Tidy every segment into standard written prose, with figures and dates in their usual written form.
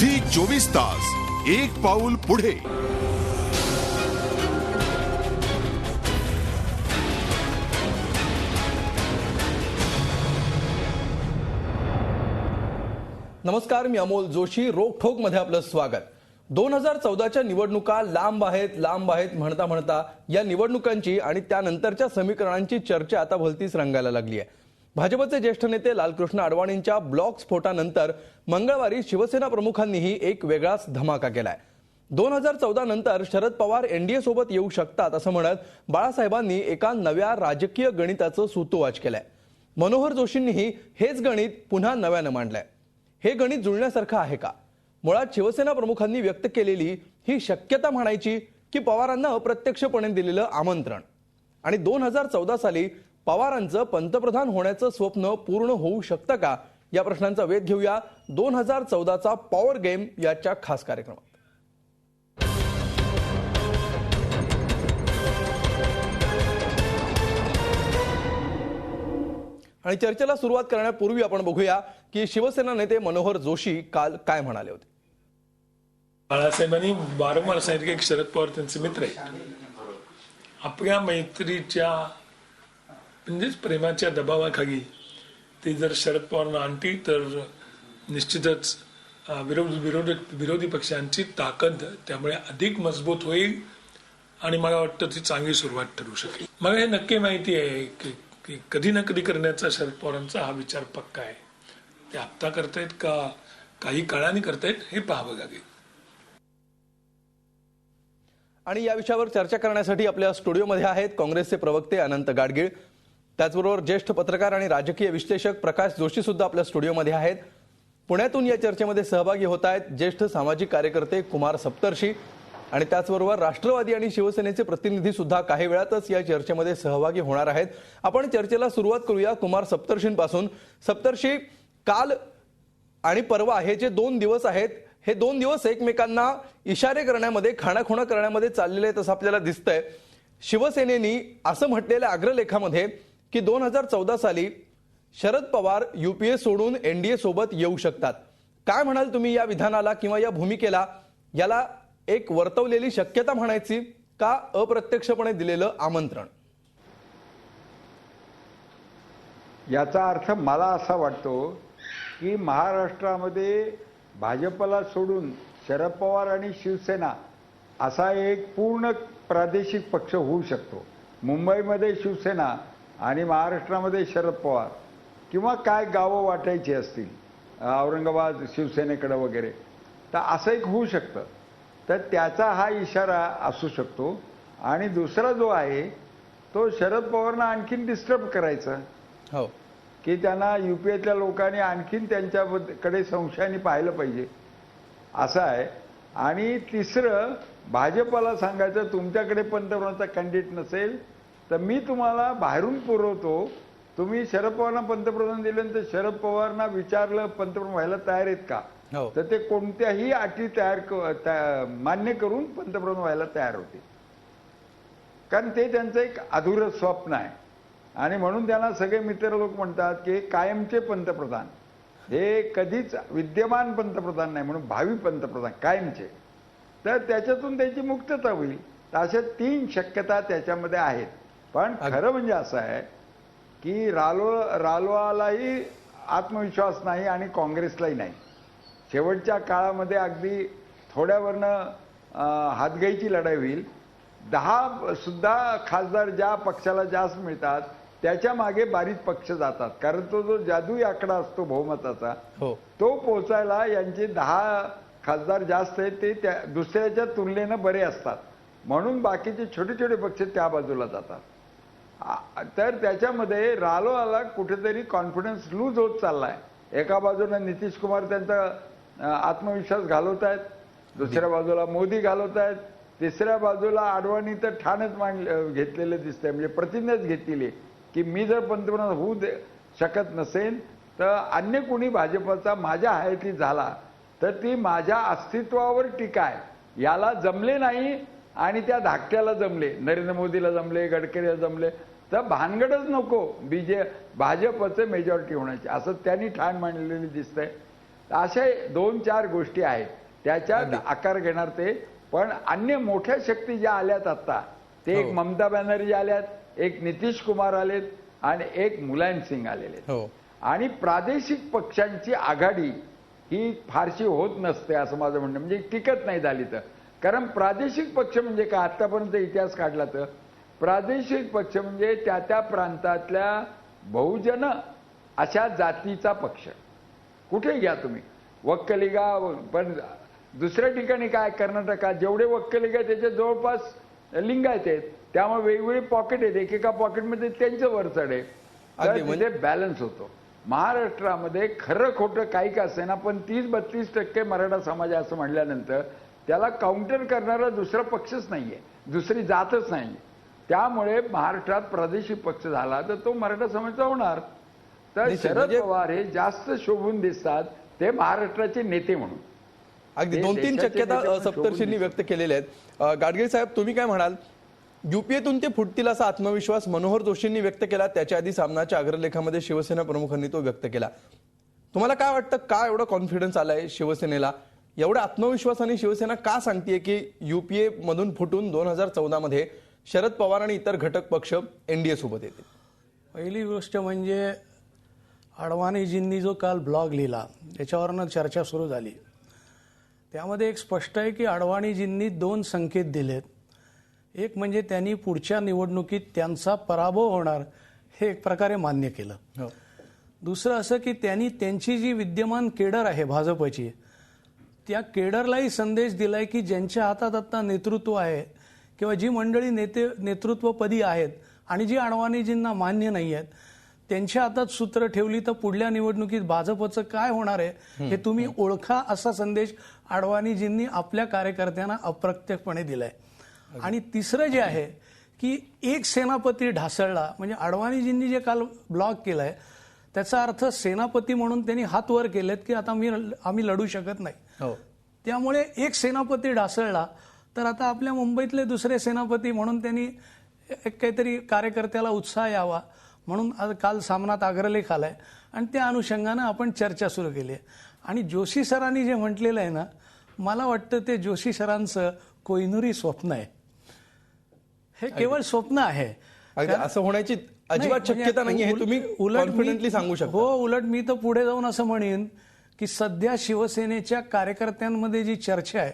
Zee 24 तास एक पाऊल पुढे। नमस्कार, मी अमोल जोशी। रोकठोक मध्ये आपलं स्वागत। 2014च्या निवडणुका लांब आहेत म्हणता म्हणता या निवडणुकांची आणि त्यानंतरच्या समीकरणांची चर्चा आता भलतीच रंगायला लागली आहे। भाजपचे ज्येष्ठ नेते लालकृष्ण अडवाणींच्या ब्लॉक स्फोटानंतर मंगळवारी शिवसेना प्रमुखांनीही एक वेगळाच धमाका केलाय। 2014 नंतर शरद पवार एनडीए सोबत येऊ शकतात असं म्हणत बाळासाहेबांनी एका नव्या राजकीय गणिताचं सूतोवाच केलंय। मनोहर जोशींनीही हेच गणित पुन्हा नव्यानं मांडलंय। हे गणित जुळण्यासारखं आहे का? मुळात शिवसेना प्रमुखांनी व्यक्त केलेली ही शक्यता म्हणायची की पवारांना अप्रत्यक्षपणे दिलेलं आमंत्रण? आणि 2014 साली पवारांचं पंतप्रधान होण्याचं स्वप्न पूर्ण होऊ शकतं का? या प्रश्नांचा वेध घेऊया 2014चा पॉवर गेम याच्या खास कार्यक्रमात। आणि चर्चेला सुरुवात करण्यापूर्वी आपण बघूया की शिवसेना नेते मनोहर जोशी काल काय म्हणाले होते। बाळासाहेबांनी वारंवार सांगितलं की शरद पवार त्यांचे मित्र आहेत। आपल्या मैत्रीच्या म्हणजेच प्रेमाच्या दबावाखाली ते जर शरद पवारांना आणतील तर निश्चितच विरोधी पक्षांची ताकद त्यामुळे अधिक मजबूत होईल आणि मला वाटतं ती चांगली सुरुवात ठरू शकेल। मला हे नक्की माहिती आहे की कधी ना कधी करण्याचा शरद पवारांचा हा विचार पक्का आहे। ते आत्ता करतायत का काही काळाने करतायत हे पाहावं लागेल। आणि या विषयावर चर्चा करण्यासाठी आपल्या स्टुडिओमध्ये आहेत काँग्रेसचे प्रवक्ते अनंत गाडगीळ, त्याचबरोबर ज्येष्ठ पत्रकार आणि राजकीय विश्लेषक प्रकाश जोशी सुद्धा आपल्या स्टुडिओमध्ये आहेत। पुण्यातून या चर्चेमध्ये सहभागी होत आहेत ज्येष्ठ सामाजिक कार्यकर्ते कुमार सप्तर्षी, आणि त्याचबरोबर राष्ट्रवादी आणि शिवसेनेचे प्रतिनिधी सुद्धा काही वेळातच या चर्चेमध्ये सहभागी होणार आहेत। आपण चर्चेला सुरुवात करूया कुमार सप्तर्षींपासून। सप्तर्षी, काल आणि परवा हे जे 2 दिवस आहेत, हे 2 दिवस एकमेकांना इशारे करण्यामध्ये, खाणाखुणा करण्यामध्ये चाललेले आहेत असं आपल्याला दिसतंय। शिवसेनेनी असं म्हटलेल्या अग्रलेखामध्ये की 2014 साली शरद पवार यूपीए सोडून एनडीए सोबत येऊ शकतात। काय म्हणाल तुम्ही या विधानाला किंवा या भूमिकेला? याला एक वर्तवलेली शक्यता म्हणायची का अप्रत्यक्षपणे दिलेलं आमंत्रण? याचा अर्थ मला असा वाटतो की महाराष्ट्रामध्ये भाजपला सोडून शरद पवार आणि शिवसेना असा एक पूर्ण प्रादेशिक पक्ष होऊ शकतो। मुंबईमध्ये शिवसेना आणि महाराष्ट्रामध्ये शरद पवार, किंवा काय गावं वाटायची असतील औरंगाबाद शिवसेनेकडे वगैरे, तर असं एक होऊ शकतं। तर त्याचा हा इशारा असू शकतो। आणि दुसरा जो आहे तो शरद पवारांना आणखीन डिस्टर्ब करायचा, हो, की त्यांना यूपीएतल्या लोकांनी आणखीन त्यांच्याकडे संशयाने पाहिलं पाहिजे असं आहे। आणि तिसरं, भाजपला सांगायचं तुमच्याकडे पंतप्रधानाचा कॅन्डिडेट नसेल तर मी तुम्हाला बाहेरून पुरवतो। तुम्ही शरद पवारांना पंतप्रधान दिल्यानंतर शरद पवारांना विचारलं पंतप्रधान व्हायला तयार आहेत का, तर ते कोणत्याही अटी मान्य करून पंतप्रधान व्हायला तयार होते, कारण ते त्यांचं एक अधुरं स्वप्न आहे। आणि म्हणून त्यांना सगळे मित्र लोक म्हणतात की कायमचे पंतप्रधान, हे कधीच विद्यमान पंतप्रधान नाही, म्हणून भावी पंतप्रधान कायमचे। तर त्याच्यातून त्याची मुक्तता होईल। तर अशा 3 शक्यता त्याच्यामध्ये आहेत। पण खरं म्हणजे असं आहे की रालोआलाही आत्मविश्वास नाही आणि काँग्रेसलाही नाही। शेवटच्या काळामध्ये अगदी थोड्यावरनं हातगाईची लढाई होईल। 10 सुद्धा खासदार ज्या पक्षाला जास्त मिळतात त्याच्या मागे बारीक पक्ष जातात, कारण तो जो जादुई आकडा असतो बहुमताचा, तो पोचायला यांचे 10 खासदार जास्त आहेत, ते त्या दुसऱ्याच्या तुलनेनं बरे असतात, म्हणून बाकीचे छोटे छोटे पक्ष त्या बाजूला जातात। तर त्याच्यामध्ये रालोआला कुठेतरी कॉन्फिडन्स लूज होत चाललाय। एका बाजूला नितीश कुमार त्यांचा आत्मविश्वास घालवत आहेत, दुसऱ्या बाजूला मोदी घालवत आहेत, तिसऱ्या बाजूला अडवाणी तर ठाणच घेतलेलं दिसतंय, म्हणजे प्रतिज्ञाच घेतलेली की मी जर पंतप्रधान होऊ शकत नसेल तर अन्य कोणी भाजपचा माझ्या हयातीत झाला तर ती माझ्या अस्तित्वावर टीका आहे। याला जमले नाही आणि त्या धाकट्याला जमले, नरेंद्र मोदीला जमले, गडकरीला जमले, तर भानगडच नको भाजपचं मेजॉरिटी होण्याची, असं त्यांनी ठाण मांडलेली दिसतंय। अशा 2-4 गोष्टी आहेत त्याच्यात आकार घेणार ते. पण अन्य मोठ्या शक्ती ज्या आल्यात आता ते एक ममता बॅनर्जी आल्यात, एक नितीश कुमार आलेत आणि एक मुलायम सिंग आलेले आहेत. आणि प्रादेशिक पक्षांची आघाडी ही फारशी होत नसते असं माझं म्हणणं, म्हणजे टिकत नाही झाली तर. कारण प्रादेशिक पक्ष म्हणजे काय, आतापर्यंत इतिहास काढला तर प्रादेशिक पक्ष म्हणजे त्या त्या प्रांतातल्या बहुजन अशा जातीचा पक्ष. कुठे घ्या तुम्ही वक्कलिगा, पण दुसऱ्या ठिकाणी काय कर्नाटकात जेवढे वक्कलिगा आहेत त्याच्या जवळपास लिंगायत आहेत, त्यामुळे वेगवेगळी पॉकेट आहेत, एकेका पॉकेटमध्ये त्यांचं वरचढ आहे, तर तिथे बॅलन्स होतो. महाराष्ट्रामध्ये खरं खोटं काही का असे ना, पण 30-32% मराठा समाज असं म्हटल्यानंतर त्याला काउंटर करणारा दुसरा पक्षच नाहीये, दुसरी जातच नाही. त्यामुळे महाराष्ट्रात प्रादेशिक पक्ष झाला तर तो मराठा समाजाचा होणार. तर शरद पवार हे जास्त शोभून दिसतात ते महाराष्ट्राचे नेते म्हणून. अगदी 2-3 शक्यता सप्तर्षींनी व्यक्त केलेल्या आहेत. गाडगीळ साहेब, तुम्ही काय म्हणाल? युपीएतून ते फुटतील असा आत्मविश्वास मनोहर जोशींनी व्यक्त केला, त्याच्या आधी सामनाच्या अग्रलेखामध्ये शिवसेना प्रमुखांनी तो व्यक्त केला. तुम्हाला काय वाटतं, का एवढा कॉन्फिडन्स आलाय शिवसेनेला? एवढा आत्मविश्वासाने शिवसेना का सांगतेय की युपीए मधून फुटून 2014 मध्ये शरद पवार आणि इतर घटक पक्ष एनडीए सोबत येतील? पहिली गोष्ट म्हणजे अडवाणीजींनी जो काल ब्लॉग लिहिला त्याच्यावरनं चर्चा सुरू झाली. त्यामध्ये एक स्पष्ट आहे की अडवाणीजींनी 2 संकेत दिलेत. एक म्हणजे त्यांनी पुढच्या निवडणुकीत त्यांचा पराभव होणार हे एक प्रकारे मान्य केलं. दुसरं असं की त्यांनी त्यांची जी विद्यमान केडर आहे भाजपची, त्या केडरलाही संदेश दिलाय की ज्यांच्या हातात आता नेतृत्व आहे किंवा जी मंडळी नेतृत्वपदी आहेत आणि जी अडवाणीजींना मान्य नाही आहेत त्यांच्या हातात सूत्र ठेवली तर पुढल्या निवडणुकीत भाजपचं काय होणार आहे हे तुम्ही ओळखा, असा संदेश अडवाणीजींनी आपल्या कार्यकर्त्यांना अप्रत्यक्षपणे दिलाय. आणि तिसरं जे आहे की एक सेनापती ढासळला, म्हणजे अडवाणीजींनी जे काल ब्लॉग केलाय त्याचा अर्थ सेनापती म्हणून त्यांनी हात वर केलेत की आता आम्ही लढू शकत नाही. त्यामुळे एक सेनापती ढासळला तर आता आपल्या मुंबईतले दुसरे सेनापती म्हणून त्यांनी काहीतरी कार्यकर्त्याला उत्साह यावा म्हणून काल सामनात अग्रलेख आलाय आणि त्या अनुषंगानं आपण चर्चा सुरू केली आहे. आणि जोशी सरांनी जे म्हटलेलं आहे ना, मला वाटतं ते जोशी सरांचं कोहिनूरी स्वप्न आहे. हे केवळ स्वप्न आहे, असं होण्याची अजिबात शक्यता नाही हे तुम्ही कॉन्फिडेंटली सांगू शकता. हो, उलट मी तर पुढे जाऊन असं म्हणेन की सध्या शिवसेनेच्या कार्यकर्त्यांमध्ये जी चर्चा आहे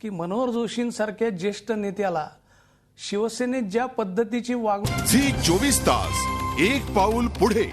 की मनोहर जोशींसारख्या ज्येष्ठ नेत्याला शिवसेनेत ज्या पद्धतीची झी 24 तास एक पाऊल पुढे.